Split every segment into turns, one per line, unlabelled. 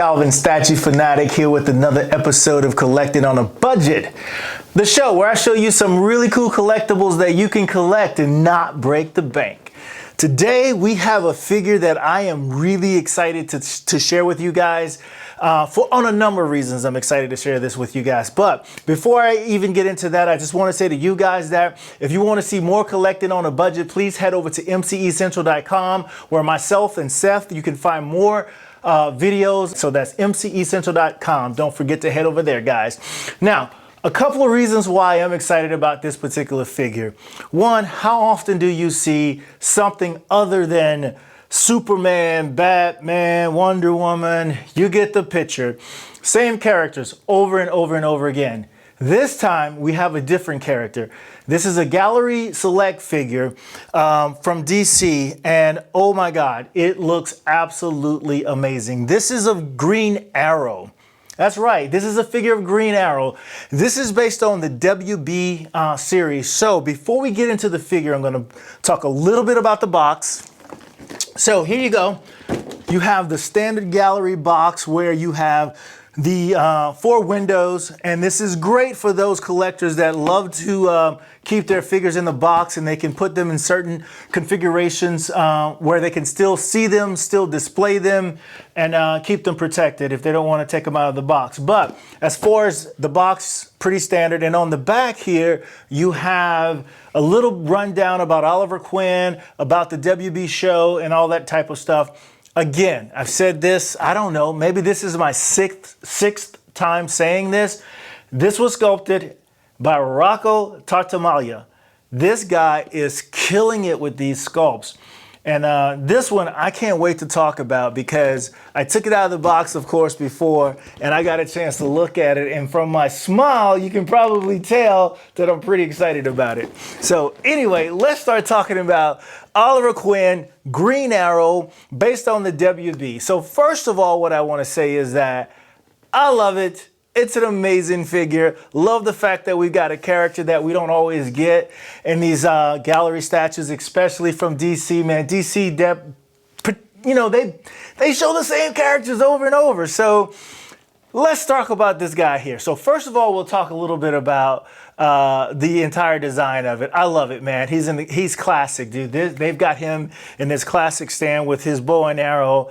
Calvin, Statue Fanatic, here with another episode of Collecting on a Budget. The show where I show you some really cool collectibles that you can collect and not break the bank. Today we have a figure that I am really excited to share with you guys. On a number of reasons I'm excited to share this with you guys. But before I even get into that, I just want to say to you guys that if you want to see more Collecting on a Budget, please head over to mcecentral.com, where myself and Seth, you can find more videos. So that's mcecentral.com. Don't forget to head over there, guys. Now, a couple of reasons why I'm excited about this particular figure. One, how often do you see something other than Superman, Batman, Wonder Woman? You get the picture. Same characters over and over and over again. This time we have a different character. This is a gallery select figure from DC, and oh my God, it looks absolutely amazing. This is of Green Arrow. That's right, this is a figure of Green Arrow. This is based on the WB series. So before we get into the figure, I'm gonna talk a little bit about the box. So here you go. You have the standard gallery box where you have the 4 windows, and this is great for those collectors that love to keep their figures in the box, and they can put them in certain configurations where they can still see them, still display them, and keep them protected if they don't want to take them out of the box. But as far as the box, pretty standard. And on the back here, you have a little rundown about Oliver Queen, about the WB show, and all that type of stuff. Again, I've said this, I don't know, maybe this is my sixth time saying this. This was sculpted by Rocco Tartamella. This guy is killing it with these sculpts. And this one I can't wait to talk about because I took it out of the box, of course, before, and I got a chance to look at it. And from my smile, you can probably tell that I'm pretty excited about it. So anyway, let's start talking about Oliver Queen, Green Arrow, based on the WB. So first of all, what I want to say is that I love it. It's an amazing figure. Love the fact that we've got a character that we don't always get in these gallery statues, especially from DC, man. DC, you know, they show the same characters over and over. So let's talk about this guy here. So first of all, we'll talk a little bit about the entire design of it. I love it, man. He's classic, dude. They've got him in this classic stand with his bow and arrow,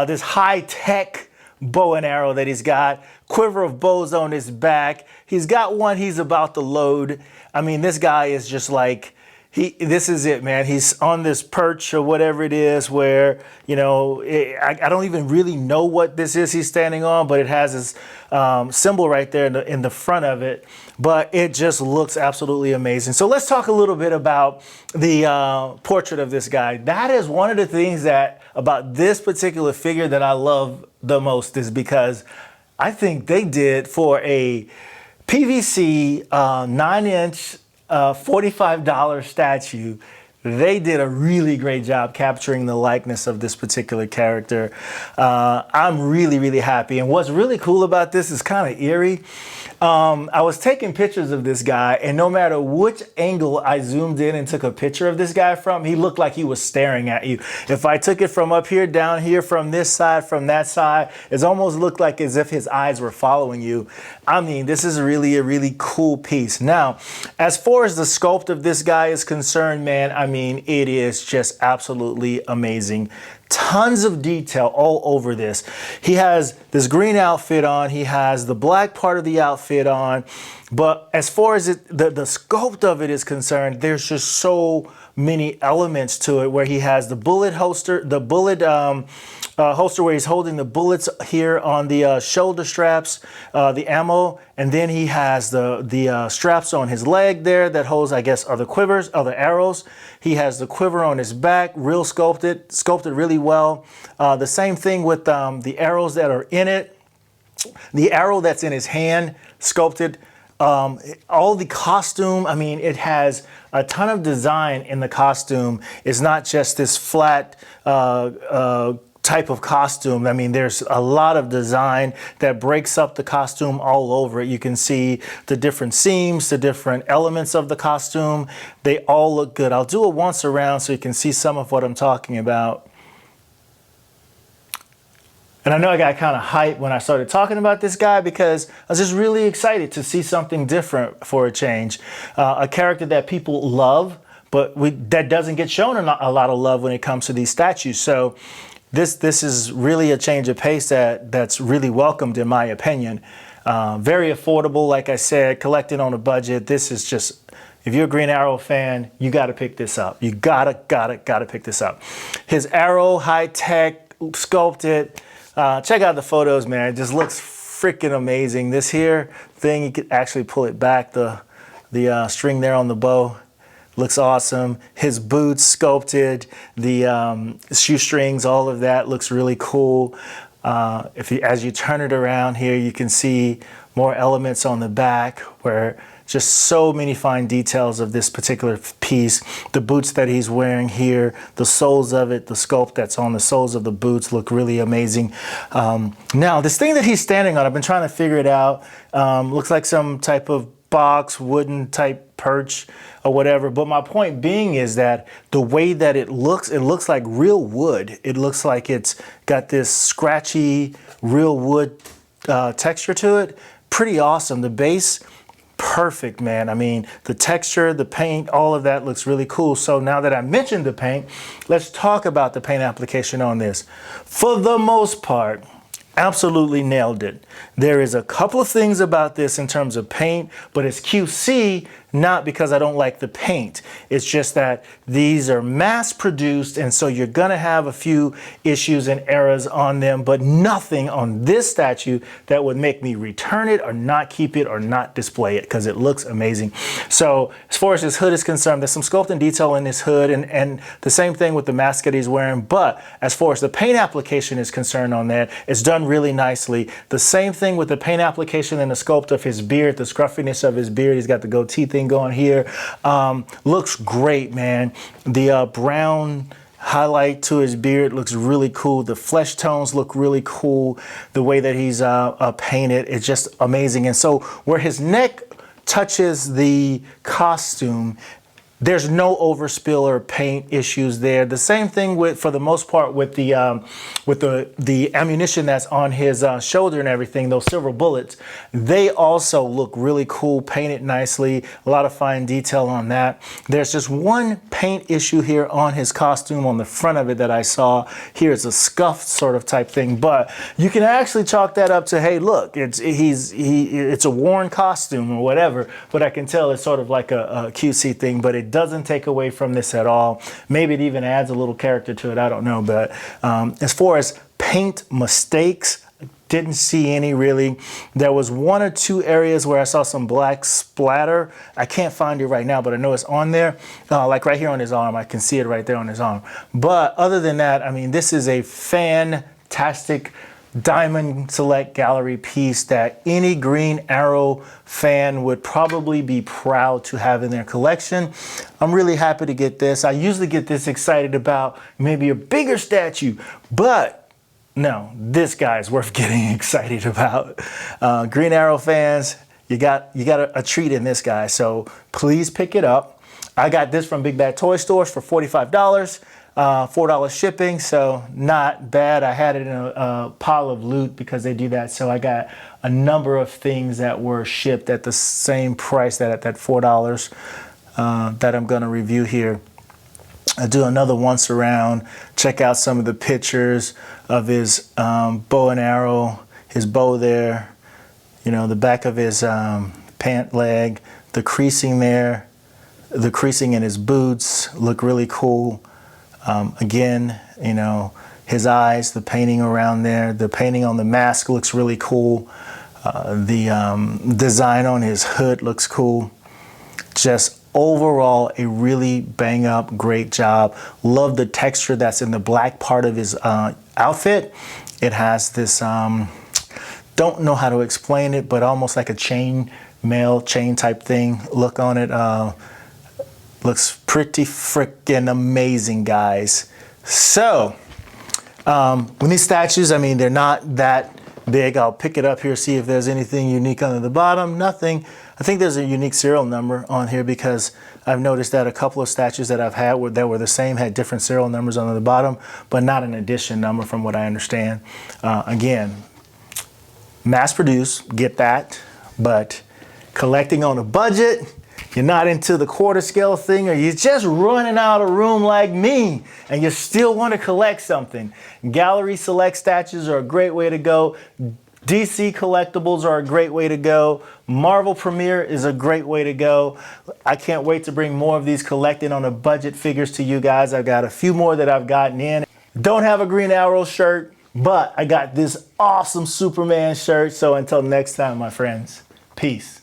this high-tech bow and arrow that he's got, quiver of bows on his back. He's got one he's about to load. I mean, this guy is just like, this is it, man. He's on this perch or whatever it is where, you know, I don't even really know what this is he's standing on, but it has his symbol right there in the front of it. But it just looks absolutely amazing. So let's talk a little bit about the portrait of this guy. That is one of the things about this particular figure that I love the most, is because I think they did, for a PVC 9-inch $45 statue, they did a really great job capturing the likeness of this particular character. I'm really, really happy. And what's really cool about this is kind of eerie. I was taking pictures of this guy, and no matter which angle I zoomed in and took a picture of this guy from, he looked like he was staring at you. If I took it from up here, down here, from this side, from that side, it almost looked like as if his eyes were following you. I mean, this is really a really cool piece. Now, as far as the sculpt of this guy is concerned, man, I mean, it is just absolutely amazing. Tons of detail all over this. He has this green outfit on. He has the black part of the outfit on. But as far as the sculpt of it is concerned, there's just so many elements to it, where he has the bullet holster, holster where he's holding the bullets here on the shoulder straps, the ammo, and then he has the straps on his leg there that holds, I guess, other quivers, other arrows. He has the quiver on his back, real sculpted really well. The same thing with the arrows that are in it. The arrow that's in his hand, sculpted. All the costume, I mean, it has a ton of design in the costume. It's not just this flat type of costume. I mean, there's a lot of design that breaks up the costume all over it. You can see the different seams, the different elements of the costume. They all look good. I'll do it once around so you can see some of what I'm talking about. And I know I got kind of hyped when I started talking about this guy because I was just really excited to see something different for a change. A character that people love, but that doesn't get shown a lot of love when it comes to these statues. So this is really a change of pace that's really welcomed in my opinion. Very affordable, like I said, collected on a budget. This is just, if you're a Green Arrow fan, you got to pick this up. You gotta pick this up. His arrow, high tech, sculpted. Check out the photos, man. It just looks freaking amazing. This here thing, you could actually pull it back. The string there on the bow looks awesome. His boots sculpted, the shoestrings, all of that looks really cool. As you turn it around here, you can see more elements on the back where just so many fine details of this particular piece. The boots that he's wearing here, the soles of it, the sculpt that's on the soles of the boots look really amazing. Now, this thing that he's standing on, I've been trying to figure it out. Looks like some type of box, wooden type perch or whatever. But my point being is that the way that it looks like real wood. It looks like it's got this scratchy, real wood texture to it. Pretty awesome. The base, perfect, man. I mean, the texture, the paint, all of that looks really cool. So now that I mentioned the paint, let's talk about the paint application on this. For the most part, absolutely nailed it. There is a couple of things about this in terms of paint, but it's QC, not because I don't like the paint. It's just that these are mass produced, and so you're gonna have a few issues and errors on them, but nothing on this statue that would make me return it or not keep it or not display it, because it looks amazing. So as far as this hood is concerned, there's some sculpting detail in this hood, and the same thing with the mask that he's wearing, but as far as the paint application is concerned on that, it's done really nicely. The same thing with the paint application and the sculpt of his beard, the scruffiness of his beard. He's got the goatee thing going here. Looks great, man. The brown highlight to his beard looks really cool. The flesh tones look really cool. The way that he's painted, it's just amazing. And so where his neck touches the costume, there's no overspill or paint issues there. The same thing with, for the most part, with the ammunition that's on his shoulder and everything, those silver bullets, they also look really cool, painted nicely, a lot of fine detail on that. There's just one paint issue here on his costume on the front of it that I saw. Here it's a scuffed sort of type thing, but you can actually chalk that up to, hey, look, it's a worn costume or whatever, but I can tell it's sort of like a QC thing, but it doesn't take away from this at all. Maybe it even adds a little character to it, I don't know. But as far as paint mistakes, didn't see any really. There was one or two areas where I saw some black splatter. I can't find it right now, but I know it's on there. Like right here on his arm, I can see it right there on his arm. But other than that, I mean, this is a fantastic Diamond Select Gallery piece that any Green Arrow fan would probably be proud to have in their collection. I'm really happy to get this. I usually get this excited about maybe a bigger statue, but no, this guy is worth getting excited about. Green Arrow fans, you got a treat in this guy, so please pick it up. I got this from Big Bad Toy Stores for $45. $4 shipping, so not bad. I had it in a pile of loot because they do that, so I got a number of things that were shipped at the same price, that at that $4 that I'm going to review here. I do another once around, check out some of the pictures of his bow and arrow, his bow there, you know, the back of his pant leg, the creasing there, the creasing in his boots look really cool. Again, you know, his eyes, the painting around there, the painting on the mask looks really cool. The design on his hood looks cool. Just overall, a really bang up, great job. Love the texture that's in the black part of his outfit. It has this, don't know how to explain it, but almost like a chain mail, chain type thing look on it. Looks pretty freaking amazing, guys. So, when these statues, I mean, they're not that big. I'll pick it up here, see if there's anything unique under the bottom. Nothing. I think there's a unique serial number on here because I've noticed that a couple of statues that I've had that were the same had different serial numbers under the bottom, but not an edition number from what I understand. Again, mass produced, get that, but collecting on a budget, you're not into the quarter scale thing, or you're just running out of room like me and you still want to collect something. Gallery select statues are a great way to go. DC collectibles are a great way to go. Marvel Premiere is a great way to go. I can't wait to bring more of these collecting on a budget figures to you guys. I've got a few more that I've gotten in. Don't have a Green Arrow shirt, but I got this awesome Superman shirt. So until next time, my friends, peace.